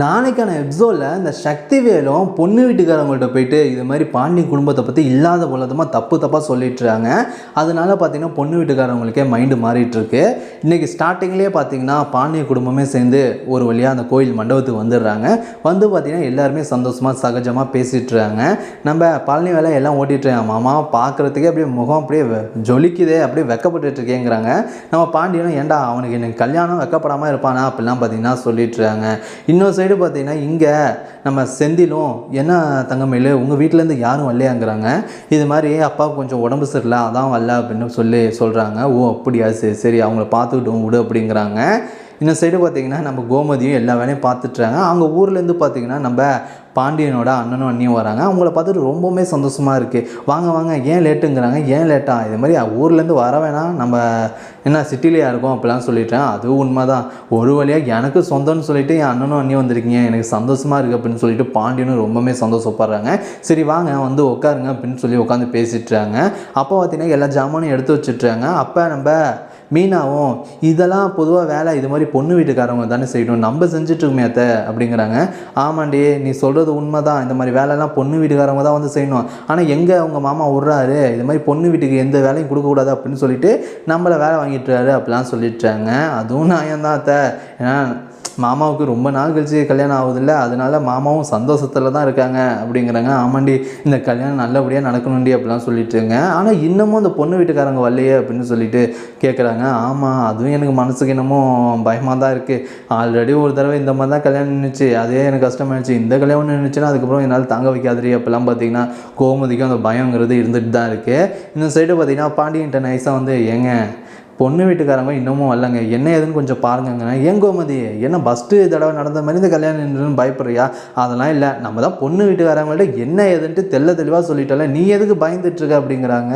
நாளைக்கான எபிசோடில் இந்த சக்திவேலும் பொண்ணு வீட்டுக்காரவங்கள்ட்ட போயிட்டு இது மாதிரி பாண்டி குடும்பத்தை பற்றி இல்லாத பொழுதுமாக தப்பாக சொல்லிட்டுருக்காங்க. அதனால பார்த்தீங்கன்னா பொண்ணு வீட்டுக்காரவங்களுக்கே மைண்டு மாறிட்டுருக்கு. இன்றைக்கி ஸ்டார்டிங்லேயே பார்த்தீங்கன்னா பாண்டிய குடும்பமே சேர்ந்து ஒரு வழியாக அந்த கோயில் மண்டபத்துக்கு வந்துடுறாங்க. வந்து பார்த்திங்கன்னா எல்லாருமே சந்தோஷமாக சகஜமாக பேசிகிட்ருக்காங்க. நம்ம பழனி வேலை எல்லாம் ஓட்டிகிட்ருக்காங்க. மாமா பார்க்குறதுக்கே அப்படியே முகம் அப்படியே ஜொலிக்குதே, அப்படியே வெக்கப்பட்டுருக்கேங்கிறாங்க. நம்ம பாண்டியனும் ஏன்டா அவனுக்கு எனக்கு கல்யாணம் வெக்கப்படாமல் இருப்பானா அப்படிலாம் பார்த்தீங்கன்னா சொல்லிட்டுருக்காங்க. இன்னொரு சைடு பார்த்தீங்கன்னா இங்கே நம்ம செந்திலும் என்ன தங்கமேலு உங்கள் வீட்டிலேருந்து யாரும் வரலையாங்கிறாங்க. இது மாதிரி அப்பாவுக்கு கொஞ்சம் உடம்பு சரியில்லை அதான் வரல அப்படின்னு சொல்கிறாங்க. ஓ அப்படியா, சரி சரி அவங்கள பார்த்துக்கிட்டோம் விடு அப்படிங்கிறாங்க. இந்த சைடு பார்த்திங்கன்னா நம்ம கோமதியும் எல்லா வேலையும் பார்த்துட்றாங்க. அவங்க ஊர்லேருந்து பார்த்திங்கன்னா நம்ம பாண்டியனோட அண்ணனும் அண்ணியும் வராங்க. அவங்கள பார்த்துட்டு ரொம்பவுமே சந்தோஷமாக இருக்குது. வாங்க வாங்க ஏன் லேட்டுங்கிறாங்க. ஏன் லேட்டா, இது மாதிரி ஊர்லேருந்து வர வேணாம், நம்ம என்ன சிட்டிலேயே இருக்கோம் அப்படிலாம் சொல்லிட்டேன். அதுவும் உண்மை தான். ஒரு வழியாக எனக்கு சொந்தம்னு சொல்லிட்டு என் அண்ணனும் அண்ணியும் வந்திருக்கீங்க, எனக்கு சந்தோஷமாக இருக்குது அப்படின்னு சொல்லிட்டு பாண்டியனும் ரொம்பவுமே சந்தோஷப்படுறாங்க. சரி வாங்க வந்து உட்காருங்க அப்படின்னு சொல்லி உட்காந்து பேசிட்டுறாங்க. அப்போ பார்த்திங்கன்னா எல்லா ஜாமானும் எடுத்து வச்சுட்றாங்க. அப்போ நம்ம மீனாவும் இதெல்லாம் பொதுவாக வேலை இது மாதிரி பொண்ணு வீட்டுக்காரவங்க தானே செய்யணும், நம்ம செஞ்சிட்ருக்கோமே அத்தை அப்படிங்கிறாங்க. ஆமாண்டி நீ சொல்கிறது உண்மை தான், இந்த மாதிரி வேலைலாம் பொண்ணு வீட்டுக்காரவங்க தான் வந்து செய்யணும். ஆனால் எங்கே அவங்க மாமா விட்றாரு, இது மாதிரி பொண்ணு வீட்டுக்கு எந்த வேலையும் கொடுக்கக்கூடாது அப்படின்னு சொல்லிட்டு நம்மளை வேலை வாங்கிட்டுறாரு அப்படிலாம் சொல்லிட்டுறாங்க. அதுவும் நியாயம்தான் அத்தை, ஏன்னா மாமாவுக்கு ரொம்ப நாள் கழிச்சு கல்யாணம் ஆகுதில்ல, அதனால மாமாவும் சந்தோஷத்தில் தான் இருக்காங்க அப்படிங்கிறாங்க. ஆமாண்டி இந்த கல்யாணம் நல்லபடியாக நடக்கணுண்டி அப்படிலாம் சொல்லிட்டுருங்க. ஆனால் இன்னமும் அந்த பொண்ணு வீட்டுக்காரங்க வரலையே அப்படின்னு சொல்லிட்டு கேட்குறாங்க. ஆமாம் அதுவும் எனக்கு மனசுக்கு இன்னமும் பயமாக தான் இருக்குது. ஆல்ரெடி ஒரு தடவை இந்த மாதிரி தான் கல்யாணம் நின்றுச்சு, அதே எனக்கு கஷ்டமாயிடுச்சு. இந்த கல்யாணம் நின்றுச்சுன்னா அதுக்கப்புறம் என்னால் தாங்க வைக்காதீ அப்படிலாம் பார்த்தீங்கன்னா கோமதிக்கும் அந்த பயங்கிறது இருந்துட்டு தான் இருக்குது. இந்த சைடு பார்த்திங்கன்னா பாண்டியன்ட்ட நைஸாக வந்து ஏங்க பொண்ணு வீட்டுக்காரங்க இன்னமும் வரலங்க, என்ன ஏதுன்னு கொஞ்சம் பாருங்கங்க. ஏன் கோமதி என்ன ஃபஸ்ட்டு தடவை நடந்த மாதிரி இந்த கல்யாணம் பயப்படுறியா? அதெல்லாம் இல்லை, நம்ம தான் பொண்ணு வீட்டுக்காரங்கள்ட்ட என்ன ஏதுன்ட்டு தெளிவாக சொல்லிட்டல, நீ எதுக்கு பயந்துட்டுருக்க அப்படிங்கிறாங்க.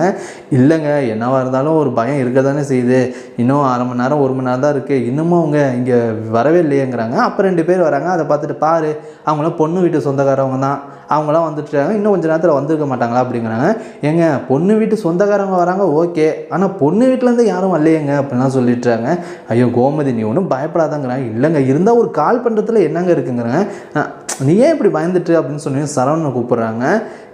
இல்லைங்க என்னவாக இருந்தாலும் ஒரு பயம் இருக்க தானே செய்யுது, இன்னும் அரை மணி நேரம் 1 மணி நேரம் தான் இருக்குது, இன்னமும் அவங்க இங்கே வரவே இல்லையேங்கிறாங்க. அப்போ 2 பேர் வராங்க. அதை பார்த்துட்டு பாரு அவங்களாம் பொண்ணு வீட்டு சொந்தக்காரவங்க தான், அவங்களாம் வந்துட்டுருக்காங்க, இன்னும் கொஞ்சம் நேரத்தில் வந்திருக்க மாட்டாங்களா அப்படிங்கிறாங்க. ஏங்க பொண்ணு வீட்டு சொந்தக்காரங்க வராங்க ஓகே, ஆனால் பொண்ணு வீட்டிலேருந்து யாரும் வரலையேங்க அப்படின்லாம் சொல்லிட்டுறாங்க. ஐயோ கோமதி நீ ஒன்றும் பயப்படாதாங்கிறாங்க. இல்லைங்க இருந்தால் ஒரு கால் பண்ணுறதுல என்னங்க இருக்குங்கிறாங்க. நீ ஏன் இப்படி பயந்துட்டு அப்படின்னு சொல்லி சரவணனை கூப்பிட்றாங்க.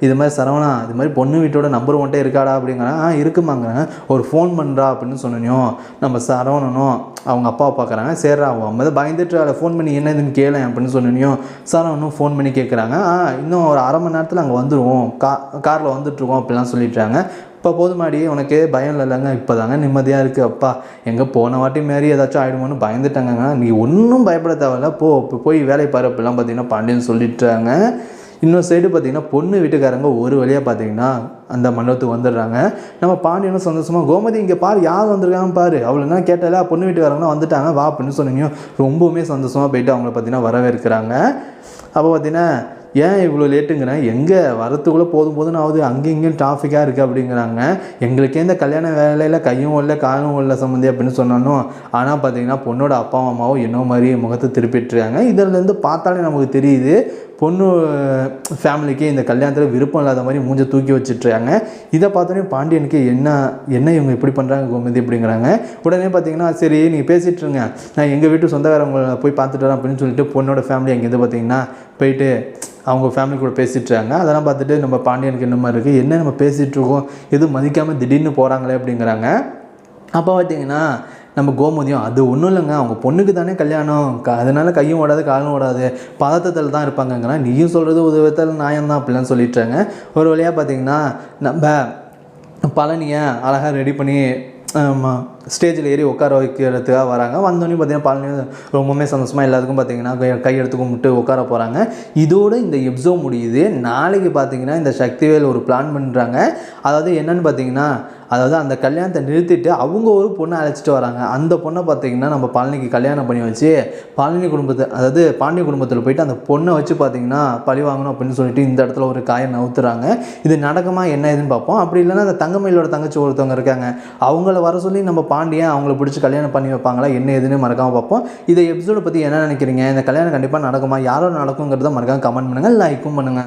இது மாதிரி சரவணா இது மாதிரி பொண்ணு வீட்டோட நம்பர் ஒன்ட்டே இருக்காடா அப்படிங்கிறாங்க. இருக்குமாங்கிறாங்க. ஒரு ஃபோன் பண்ணுறா அப்படின்னு சொன்னோம். நம்ம சரவணனும் அவங்க அப்பாவை பார்க்குறாங்க. சரிடா அவன் அம்மா தான் பயந்துட்டு அதை ஃபோன் பண்ணி என்ன இதுன்னு கேளு அப்படின்னு சொன்னோம். சரவணனும் ஃபோன் பண்ணி கேட்குறாங்க. இன்னும் ஒரு அரை மணி நேரத்தில் அங்கே வந்துடுவோம், காரில் வந்துட்டுருக்கோம் அப்படிலாம் சொல்லிட்டாங்க. இப்போ போதுமாடி உனக்கு பயம் இல்லைங்க, இப்போ தாங்க நிம்மதியாக இருக்குது. அப்பா எங்கே போன வாட்டி மாரி ஏதாச்சும் ஆகிடுமோன்னு பயந்துட்டாங்க. நீ ஒன்றும் பயப்பட தேவையில்ல, போய் வேலையை பாரு அப்படிலாம் பார்த்தீங்கன்னா பாண்டியன் சொல்லிட்டுறாங்க. இன்னொரு சைடு பார்த்திங்கன்னா பொண்ணு வீட்டுக்காரங்க ஒரு வழியாக பார்த்திங்கன்னா அந்த மண்டபத்துக்கு வந்துடுறாங்க. நம்ம பாண்டியனும் சந்தோஷமாக கோமதி இங்கே பாரு யார் வந்திருக்காங்க பாரு, அவ்வளோ என்ன கேட்டால பொண்ணு வீட்டுக்காரங்கன்னா வந்துட்டாங்க வா அப்படின்னு சொன்னீங்க. ரொம்பவுமே சந்தோஷமாக போயிட்டு அவங்கள பார்த்திங்கன்னா வரவேற்கிறாங்க. அப்போ பார்த்திங்கன்னா ஏன் இவ்வளோ லேட்டுங்கிறேன், எங்கே வரத்துக்குள்ளே போதும்னு ஆகுது, அங்கேயும் இங்கேயும் டிராஃபிக்காக இருக்குது அப்படிங்கிறாங்க. எங்களுக்கே இந்த கல்யாண வேலையில் கையும் இல்லை காலும் இல்லை சம்மந்தி அப்படின்னு சொன்னாலும், ஆனால் பார்த்தீங்கன்னா பொண்ணோட அப்பா அம்மாவும் என்ன மாதிரி முகத்தை திருப்பிட்டுருக்காங்க. இதிலேருந்து பார்த்தாலே நமக்கு தெரியுது பொண்ணு ஃபேமிலிக்கு இந்த கல்யாணத்தில் விருப்பம் இல்லாத மாதிரி மூஞ்சை தூக்கி வச்சுட்ருக்காங்க. இதை பார்த்தோன்னே பாண்டியனுக்கு என்ன இவங்க இப்படி பண்ணுறாங்க கோமதி அப்படிங்கிறாங்க. உடனே பார்த்தீங்கன்னா சரி நீங்கள் பேசிகிட்ருங்க, நான் எங்கள் வீட்டு சொந்தக்காரங்களை போய் பார்த்துட்டு வரேன் அப்படின்னு சொல்லிட்டு பொண்ணோட ஃபேமிலி அங்கேருந்து பார்த்தீங்கன்னா போயிட்டு அவங்க ஃபேமிலி கூட பேசிகிட்ருக்காங்க. அதெல்லாம் பார்த்துட்டு நம்ம பாண்டியனுக்கு என்ன மாதிரி இருக்குது, என்ன நம்ம பேசிகிட்ருக்கோம் எதுவும் மதிக்காமல் திடீர்னு போகிறாங்களே அப்படிங்கிறாங்க. அப்போ பார்த்தீங்கன்னா நம்ம கோமதியும் அது ஒன்றும் இல்லைங்க, அவங்க பொண்ணுக்கு தானே கல்யாணம், அதனால் கையும் ஓடாது காலும் ஓடாது பதட்டத்தில் தான் இருப்பாங்கங்கிறான். நீயும் சொல்கிறது ஒரு விதத்தில் நியாயம்தான் அப்படிலாம் சொல்லிட்டுறாங்க. ஒரு வழியாக பார்த்திங்கன்னா நம்ம பழனியை அழகாக ரெடி பண்ணி ஸ்டேஜில் ஏறி உட்கார வைக்கிறதுக்காக வராங்க. வந்தோடனே பார்த்தீங்கன்னா பழனி ரொம்பவுமே சந்தோஷமாக எல்லாத்துக்கும் பார்த்தீங்கன்னா கையெடுத்து கும்பிட்டு உட்கார போகிறாங்க. இதோடு இந்த எபிசோட் முடியுது. நாளைக்கு பார்த்தீங்கன்னா இந்த சக்திவேல் ஒரு பிளான் பண்ணுறாங்க. அதாவது என்னென்னு பார்த்தீங்கன்னா அதாவது அந்த கல்யாணத்தை நிறுத்திட்டு அவங்க ஒரு பொண்ணை அழைச்சிட்டு வராங்க. அந்த பொண்ணை பார்த்திங்கன்னா நம்ம பழனிக்கு கல்யாணம் பண்ணி வச்சு பழனி குடும்பத்தை அதாவது பாண்டிய குடும்பத்தில் போயிட்டு அந்த பொண்ணை வச்சு பார்த்திங்கன்னா பழி வாங்கணும் அப்படின்னு சொல்லிட்டு இந்த இடத்துல ஒரு காயை நவுத்துறாங்க. இது நடக்குமா என்ன ஏதுன்னு பார்ப்போம். அப்படி இல்லைன்னா அந்த தங்கமயிலோட தங்கச்சி ஒருத்தவங்க இருக்காங்க, அவங்கள வர சொல்லி நம்ம பாண்டியன் அவங்கள பிடிச்சி கல்யாணம் பண்ணி வைப்பாங்களா என்ன ஏதுன்னு மறக்காமல் பார்ப்போம். இதை எபிசோடை பற்றி என்ன நினைக்கிறீங்க, இந்த கல்யாணம் கண்டிப்பாக நடக்குமா, யாரோட நடக்குங்கிறத மறக்காமல் கமெண்ட் பண்ணுங்கள், லைக்கும் பண்ணுங்கள்.